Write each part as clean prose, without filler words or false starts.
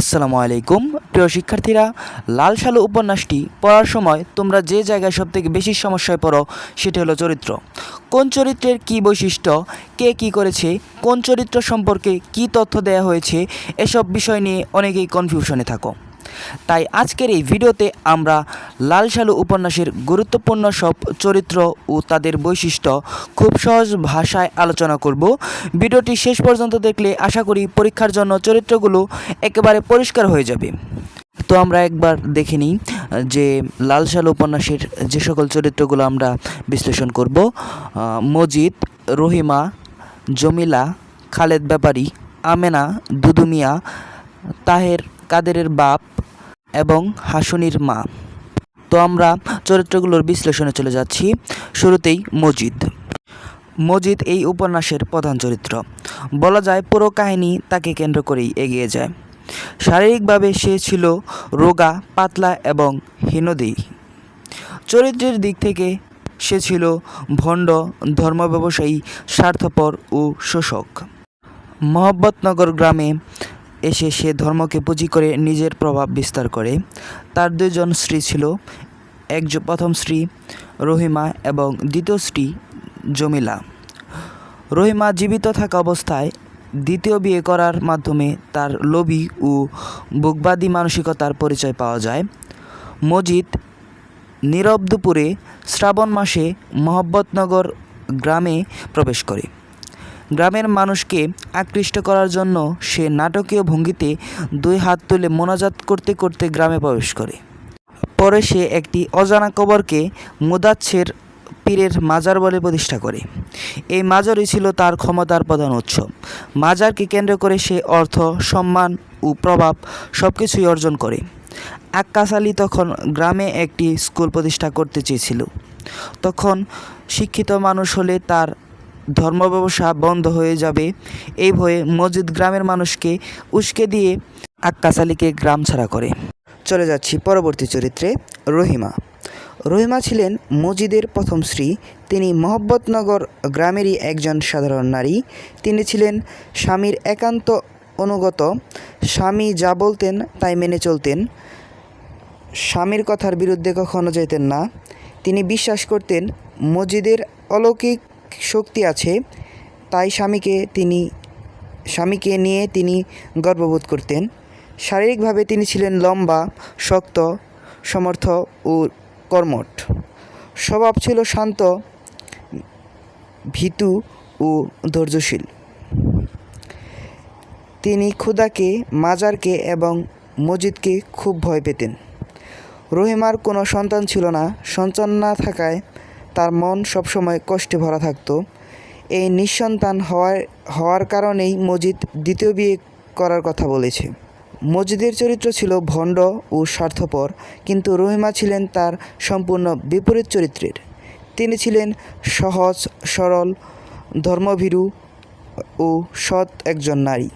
আসসালামু আলাইকুম প্রিয় শিক্ষার্থীরা, লাল সালু উপন্যাসটি পড়ার সময় তোমরা যে জায়গায় সবথেকে বেশি সমস্যায় পড়ো সেটি হলো চরিত্র। কোন চরিত্রের কী বৈশিষ্ট্য, কে কী করেছে, কোন চরিত্র সম্পর্কে কী তথ্য দেওয়া হয়েছে, এসব বিষয় নিয়ে অনেকেই কনফিউশনে থাকো। তাই আজকের এই ভিডিওতে আমরা লাল সালু উপন্যাসের গুরুত্বপূর্ণ সব চরিত্র ও তাদের বৈশিষ্ট্য খুব সহজ ভাষায় আলোচনা করব। ভিডিওটি শেষ পর্যন্ত দেখলে আশা করি পরীক্ষার জন্য চরিত্রগুলো একেবারে পরিষ্কার হয়ে যাবে। তো আমরা একবার দেখে নিই যে লাল সালু উপন্যাসের যে সকল চরিত্রগুলো আমরা বিশ্লেষণ করব। মজিদ, রহিমা, জমিলা, খালেদ ব্যাপারী, আমেনা, দুদু মিয়া, তাহের কাদেরের বাপ এবং হাসুনির মা। তো আমরা চরিত্রগুলোর বিশ্লেষণে চলে যাচ্ছি। শুরুতেই মজিদ। মজিদ এই উপন্যাসের প্রধান চরিত্র। বলা যায় পুরো কাহিনী তাকে কেন্দ্র করেই এগিয়ে যায়। শারীরিকভাবে সে ছিল রোগা, পাতলা এবং হীনদেহী। চরিত্রের দিক থেকে সে ছিল ভণ্ড, ধর্ম ব্যবসায়ী, স্বার্থপর ও শোষক। মহব্বতনগর গ্রামে এসে সে ধর্মকে পুঁজি করে নিজের প্রভাব বিস্তার করে। তার দুজন স্ত্রী ছিল, প্রথম স্ত্রী রহিমা এবং দ্বিতীয় স্ত্রী জমিলা। রহিমা জীবিত থাকা অবস্থায় দ্বিতীয় বিয়ে করার মাধ্যমে তার লোভী ও ভোগবাদী মানসিকতার পরিচয় পাওয়া যায়। মজিদ নীরব দুপুরে শ্রাবণ মাসে মহব্বতনগর গ্রামে প্রবেশ করে। গ্রামের মানুষকে আকৃষ্ট করার জন্য সে নাটকীয় ভঙ্গিতে দুই হাত তুলে মোনাজাত করতে করতে গ্রামে প্রবেশ করে। পরে সে একটি অজানা কবরকে মুদাচ্ছের পীরের মাজার বলে প্রতিষ্ঠা করে। এই মাজারই ছিল তার ক্ষমতার প্রধান উৎস। মাজারকে কেন্দ্র করে সে অর্থ, সম্মান ও প্রভাব সব কিছুই অর্জন করে। আক্কাস আলী তখন গ্রামে একটি স্কুল প্রতিষ্ঠা করতে চেয়েছিল। তখন শিক্ষিত মানুষ হলে তার ধর্ম ব্যবসা বন্ধ হয়ে যাবে, এই ভয়ে মজিদ গ্রামের মানুষকে উস্কে দিয়ে আক্কাস আলীকে গ্রাম ছাড়া করে। চলে যাচ্ছি পরবর্তী চরিত্রে, রহিমা। রহিমা ছিলেন মজিদের প্রথম স্ত্রী। তিনি মহব্বতনগর গ্রামেরই একজন সাধারণ নারী। তিনি ছিলেন স্বামীর একান্ত অনুগত। স্বামী যা বলতেন তাই মেনে চলতেন। স্বামীর কথার বিরুদ্ধে কখনো যেতেন না। তিনি বিশ্বাস করতেন মজিদের অলৌকিক শক্তি আছে, তাই স্বামীকে নিয়ে তিনি গর্ববোধ করতেন। শারীরিকভাবে তিনি ছিলেন লম্বা, শক্ত, সমর্থ ও কর্মঠ। স্বভাব ছিল শান্ত, ভীতু ও ধৈর্যশীল। তিনি খুদাকে, মাজারকে এবং মজিদকে খুব ভয় পেতেন। রহিমার কোনো সন্তান ছিল না। সন্তান না থাকায় তার মন সবসময় কষ্টে ভরা থাকত। এই নিঃসন্তান হওয়ার কারণেই মজিদ দ্বিতীয় বিয়ে করার কথা বলেছে। মজিদের চরিত্র ছিল ভণ্ড ও স্বার্থপর, কিন্তু রহিমা ছিলেন তার সম্পূর্ণ বিপরীত চরিত্রের। তিনি ছিলেন সহজ সরল, ধর্মভীরু ও সৎ একজন নারী।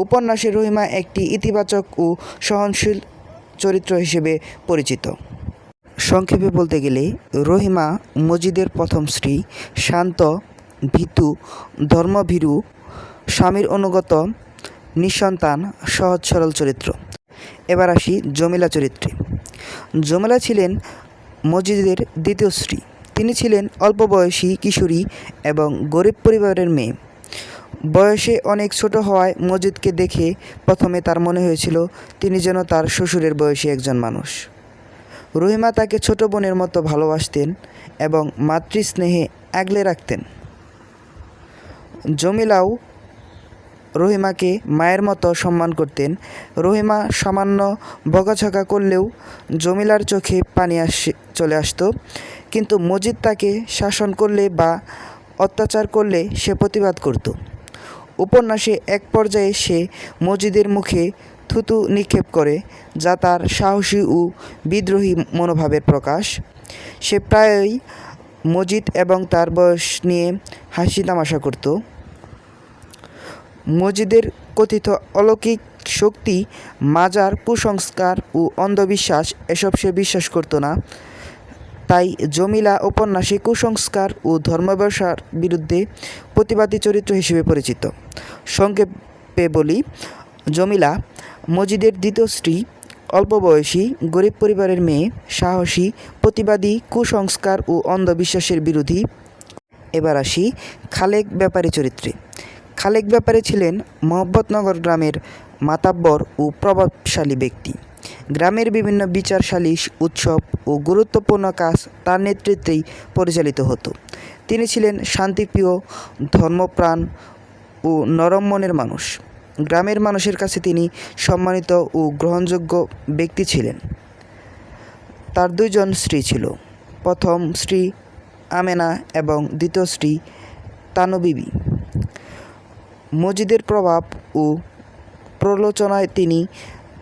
উপন্যাসে রহিমা একটি ইতিবাচক ও সহনশীল চরিত্র হিসেবে পরিচিত। সংক্ষেপে বলতে গেলে রহিমা মজিদের প্রথম স্ত্রী, শান্ত, ভীতু, ধর্মভীরু, স্বামীর অনুগত, নিঃসন্তান, সহজ সরল চরিত্র। এবার আসি জমিলা চরিত্রে। জমিলা ছিলেন মজিদের দ্বিতীয় স্ত্রী। তিনি ছিলেন অল্প বয়সী কিশোরী এবং গরিব পরিবারের মেয়ে। বয়সে অনেক ছোট হওয়ায় মজিদকে দেখে প্রথমে তার মনে হয়েছিল তিনি যেন তার শ্বশুরের বয়সী একজন মানুষ। রহিমা তাকে ছোট বোনের মতো ভালোবাসতেন এবং মাতৃস্নেহে আগলে রাখতেন। জমিলাও রহিমাকে মায়ের মতো সম্মান করতেন। রহিমা সামান্য বকাঝকা করলেও জমিলার চোখে পানি চলে আসতো, কিন্তু মজিদ তাকে শাসন করলে বা অত্যাচার করলে সে প্রতিবাদ করত। উপন্যাসে এক পর্যায়ে সে মজিদের মুখে থুতু নিক্ষেপ করে, যা তার সাহসী ও বিদ্রোহী মনোভাবের প্রকাশ। সে প্রায়ই মজিদ এবং তার বয়স নিয়ে হাসি তামাশা করত। মজিদের কথিত অলৌকিক শক্তি, মাজার, কুসংস্কার ও অন্ধবিশ্বাস এসব সে বিশ্বাস করত না। তাই জমিলা উপন্যাসে কুসংস্কার ও ধর্মব্যবসার বিরুদ্ধে প্রতিবাদী চরিত্র হিসেবে পরিচিত। সংক্ষেপে বলি, জমিলা মজিদের দ্বিতীয় স্ত্রী অল্প বয়সী, গরিব পরিবারের মেয়ে, সাহসী, প্রতিবাদী, কুসংস্কার ও অন্ধবিশ্বাসের বিরোধী। এবার আসি খালেক ব্যাপারী চরিত্রে। খালেক ব্যাপারী ছিলেন মোহাম্মদনগর গ্রামের মাতাব্বর ও প্রভাবশালী ব্যক্তি। গ্রামের বিভিন্ন বিচার, সালিশ, উৎসব ও গুরুত্বপূর্ণ কাজ তার নেতৃত্বেই পরিচালিত হতো। তিনি ছিলেন শান্তিপ্রিয়, ধর্মপ্রাণ ও নরম মনের মানুষ। গ্রামের মানুষের কাছে তিনি সম্মানিত ও গ্রহণযোগ্য ব্যক্তি ছিলেন। তার দুইজন স্ত্রী ছিল, প্রথম স্ত্রী আমেনা এবং দ্বিতীয় স্ত্রী তানু বিবি। মজিদের প্রভাব ও প্ররোচনায় তিনি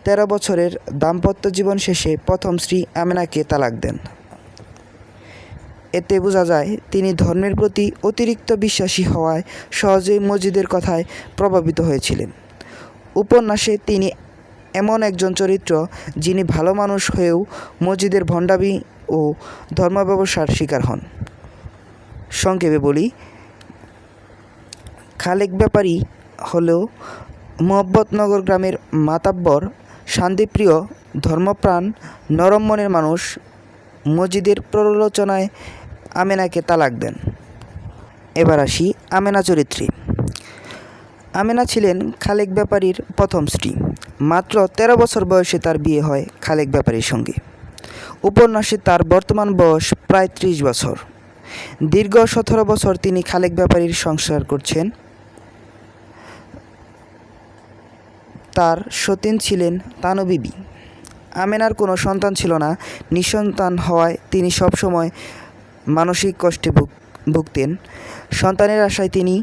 13 বছরের দাম্পত্য জীবন শেষে প্রথম স্ত্রী আমেনাকে তালাক দেন। এতে বোঝা যায় তিনি ধর্মের প্রতি অতিরিক্ত বিশ্বাসী হওয়ায় সহজেই মজিদের কথায় প্রভাবিত হয়েছিলেন। উপন্যাসে তিনি এমন একজন চরিত্র যিনি ভালো মানুষ হয়েও মজিদের ভণ্ডামি ও ধর্মব্যবসার শিকার হন। সংক্ষেপে বলি, খালেক ব্যাপারী হলেও মোহাম্মদনগর গ্রামের মাতাব্বর, শান্তিপ্রিয়, ধর্মপ্রাণ, নরম মনের মানুষ। মজিদের প্ররোচনায় আমেনাকে তালাক দেন। এবার আসি আমেনা চরিত্রে। আমেনা ছিলেন খালেক ব্যাপারীর প্রথম স্ত্রী। মাত্র 13 বছর বয়সে তার বিয়ে হয় খালেক ব্যাপারীর সঙ্গে। উপন্যাসে তার বর্তমান বয়স প্রায় 30 বছর। দীর্ঘ 17 বছর তিনি খালেক ব্যাপারীর সংসার করছেন। তার সতীন ছিলেন তানু বিবি। আমেনার কোনো সন্তান ছিল না। নিঃসন্তান হওয়ায় তিনি সবসময় মানসিক কষ্টে ভুগতেন। সন্তানের আশায় তিনি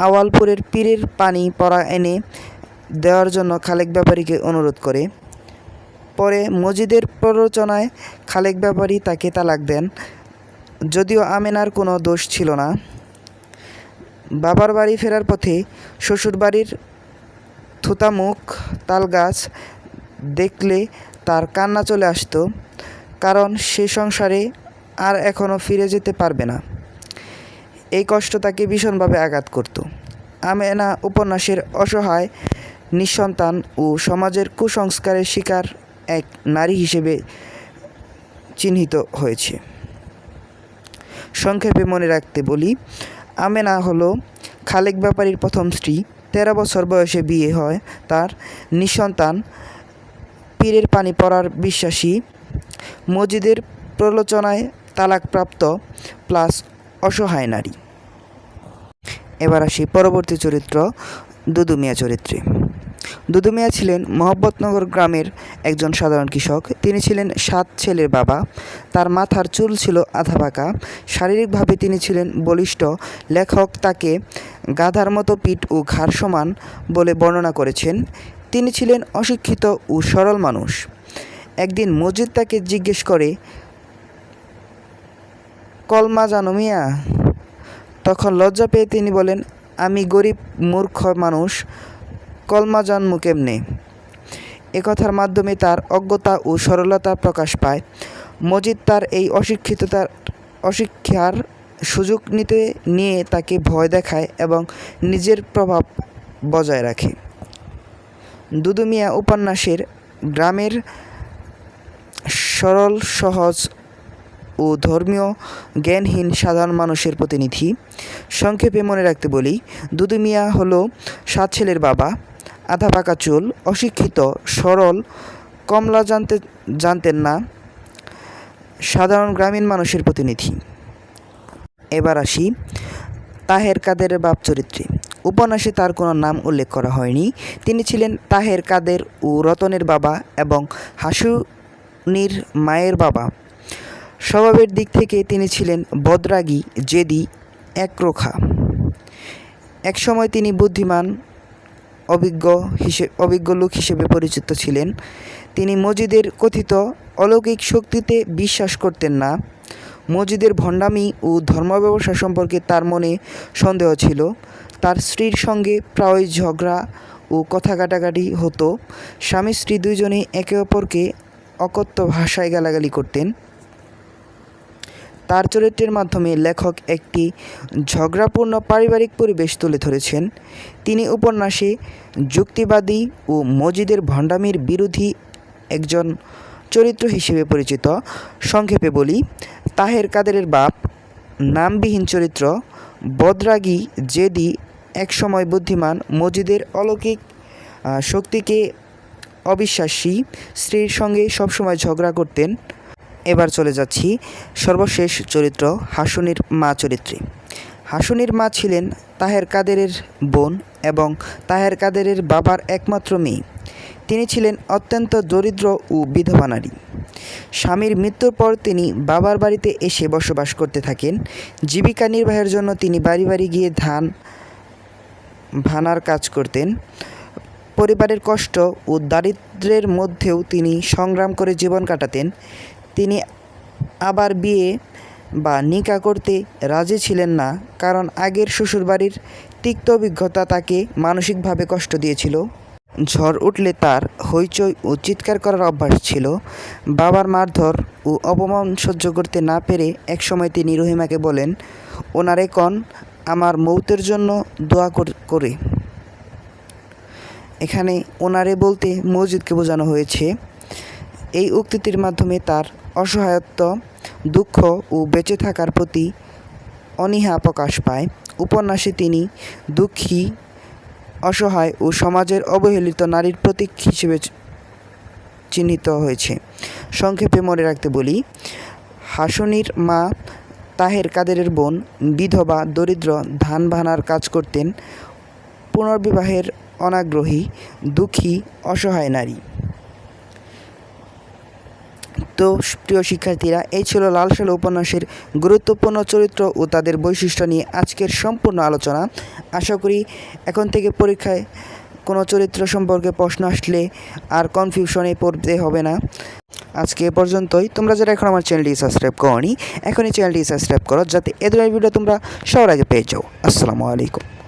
আওয়ালপুরের পীরের পানি পড়া এনে দেওয়ার জন্য খালেক ব্যাপারীকে অনুরোধ করে। পরে মজিদের প্ররোচনায় খালেক ব্যাপারী তাকে তালাক দেন। যদিও আমেনার কোনো দোষ ছিল না। বাবার বাড়ি ফেরার পথে শ্বশুরবাড়ির থুতামুখ তালগাছ দেখলে তার কান্না চলে আসতো, কারণ সে সংসারে আর এখনও ফিরে যেতে পারবে না। এই কষ্ট তাকে ভীষণভাবে আঘাত করত। আমেনা উপন্যাসের অসহায়, নিঃসন্তান ও সমাজের কুসংস্কারের শিকার এক নারী হিসেবে চিহ্নিত হয়েছে। সংক্ষেপে মনে রাখতে বলি, আমেনা হলো খালেক ব্যাপারীর প্রথম স্ত্রী। 13 বছর বয়সে বিয়ে হয় তার। নিঃসন্তান, পীরের পানি পড়ার বিশ্বাসী, মজিদের প্ররোচনায় তালাকপ্রাপ্ত, প্লাস অসহায় নারী। এবার আসি পরবর্তী চরিত্র দুদু মিয়া চরিত্রে। দুদু মিয়া ছিলেন মোহাম্মদনগর গ্রামের একজন সাধারণ কৃষক। তিনি ছিলেন 7 ছেলের বাবা। তার মাথার চুল ছিল আধা পাকা। শারীরিকভাবে তিনি ছিলেন বলিষ্ঠ। লেখক তাকে গাধার মতো পিঠ ও ঘাড় সমান বলে বর্ণনা করেছেন। তিনি ছিলেন অশিক্ষিত ও সরল মানুষ। একদিন মজিদ তাকে জিজ্ঞেস করে, কলমা জানো মিয়া? তখন লজ্জা পেয়ে তিনি বলেন, আমি গরিব মূর্খ মানুষ, কলমা জানমু কেমনে? একথার মাধ্যমে তার অজ্ঞতা ও সরলতা প্রকাশ পায়। মজিদ তার এই অশিক্ষার সুযোগ নিয়ে তাকে ভয় দেখায় এবং নিজের প্রভাব বজায় রাখে। দুদু মিয়া উপন্যাসের গ্রামের সরল, সহজ ও ধর্মীয় জ্ঞানহীন সাধারণ মানুষের প্রতিনিধি। সংক্ষেপে মনে রাখতে বলি, দুদু মিয়া হলো 7 ছেলের বাবা, আধা পাকা চুল, অশিক্ষিত, সরল, কমলা জানতেন না, সাধারণ গ্রামীণ মানুষের প্রতিনিধি। এবার আসি তাহের কাদেরের বাপ চরিত্রে। উপন্যাসে তার কোনো নাম উল্লেখ করা হয়নি। তিনি ছিলেন তাহের কাদের ও রতনের বাবা এবং হাসুনির মায়ের বাবা। স্বভাবের দিক থেকে তিনি ছিলেন বদরাগী, জেদি, একরোখা। একসময় তিনি বুদ্ধিমান, অভিজ্ঞ লোক হিসেবে পরিচিত ছিলেন। তিনি মজিদের কথিত অলৌকিক শক্তিতে বিশ্বাস করতেন না। মজিদের ভণ্ডামি ও ধর্মব্যবসা সম্পর্কে তার মনে সন্দেহ ছিল। তার স্ত্রীর সঙ্গে প্রায়ই ঝগড়া ও কথা কাটাকাটি হতো। স্বামী স্ত্রী দুইজনেই একে অপরকে অকথ্য ভাষায় গালাগালি করতেন। তার চরিত্রের মাধ্যমে লেখক একটি ঝগড়াপূর্ণ পারিবারিক পরিবেশ তুলে ধরেছেন। তিনি উপন্যাসে যুক্তিবাদী ও মজিদের ভণ্ডামির বিরোধী একজন চরিত্র হিসেবে পরিচিত। সংক্ষেপে বলি, তাহের কাদেরের বাপ নামবিহীন চরিত্র, বদরাগী, জেদি, একসময় বুদ্ধিমান, মজিদের অলৌকিক শক্তিকে অবিশ্বাসী, স্ত্রীর সঙ্গে সবসময় ঝগড়া করতেন। এবার চলে যাচ্ছি সর্বশেষ চরিত্র হাসুনির মা চরিত্রে। হাসুনির মা ছিলেন তাহের কাদেরের বোন এবং তাহের কাদেরের বাবার একমাত্র মেয়ে। তিনি ছিলেন অত্যন্ত দরিদ্র ও বিধবা নারী। স্বামীর মৃত্যুর পর তিনি বাবার বাড়িতে এসে বসবাস করতে থাকেন। জীবিকা নির্বাহের জন্য তিনি বাড়ি বাড়ি গিয়ে ধান ভানার কাজ করতেন। পরিবারের কষ্ট ও দারিদ্র্যের মধ্যেও তিনি সংগ্রাম করে জীবন কাটাতেন। তিনি আবার বিয়ে বা নিকাহ করতে রাজি ছিলেন না, কারণ আগের শ্বশুরবাড়ির তিক্ত অভিজ্ঞতা তাকে মানসিকভাবে কষ্ট দিয়েছিল। ঝড় উঠলে তার হইচই ও চিৎকার করার অভ্যাস ছিল। বাবার মারধর ও অপমান সহ্য করতে না পেরে একসময় তিনি রহিমাকে বলেন, ওনারে কন আমার মৌতের জন্য দোয়া করে। এখানে ওনারে বলতে মসজিদকে বোঝানো হয়েছে। এই উক্তিটির মাধ্যমে তার অসহায়ত্ব, দুঃখ ও বেঁচে থাকার প্রতি অনীহা প্রকাশ পায়। উপন্যাসে তিনি দুঃখী, অসহায় ও সমাজের অবহেলিত নারীর প্রতীক হিসেবে চিহ্নিত হয়েছে। সংক্ষেপে মনে রাখতে বলি, হাসুনির মা তাহের কাদেরের বোন, বিধবা, দরিদ্র, ধান ভানার কাজ করতেন, পুনর্বিবাহের অনাগ্রহী, দুঃখী, অসহায় নারী। তো প্রিয় শিক্ষার্থীরা, এই ছিল লাল সালু উপন্যাসের গুরুত্বপূর্ণ চরিত্র ও তাদের বৈশিষ্ট্য নিয়ে আজকের সম্পূর্ণ আলোচনা। আশা করি এখন থেকে পরীক্ষায় কোনো চরিত্র সম্পর্কে প্রশ্ন আসলে আর কনফিউশনে পড়তে হবে না। আজকে এ পর্যন্তই। তোমরা যারা এখন আমার চ্যানেলটি সাবস্ক্রাইব করোনি, এখনই চ্যানেলটি সাবস্ক্রাইব করো, যাতে এ ধরনের ভিডিও তোমরা সবার আগে পেয়ে যাও। আসসালামু আলাইকুম।